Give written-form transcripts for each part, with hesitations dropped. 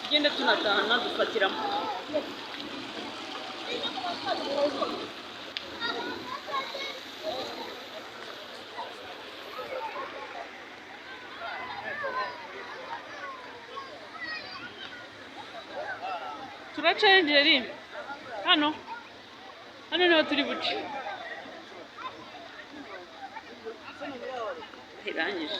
tugende tunatahana dufatiramo. Turacaye ngeri hano niho turi buce. Irangije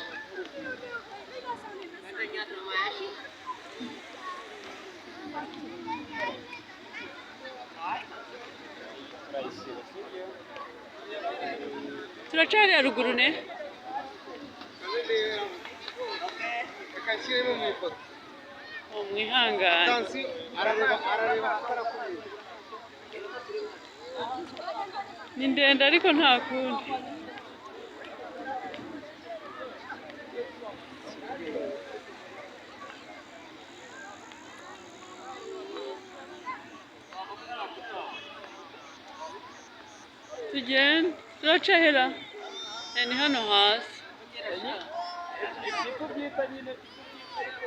turacari haruguru ne mwihangane ni ndende ariko nta kundi. Tugende turacahera ni hano hasi.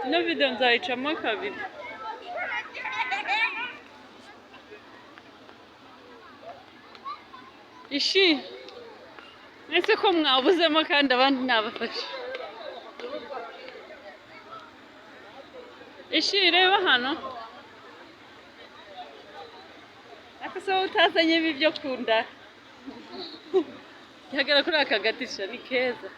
Ino video nzayicamo kabiri. Ishi ese ko mwabuzemo kandi abandi nabafashe. Ishi reba hano akase utazanye ibi byo kunda yagera kuri aka gatisha ni keza.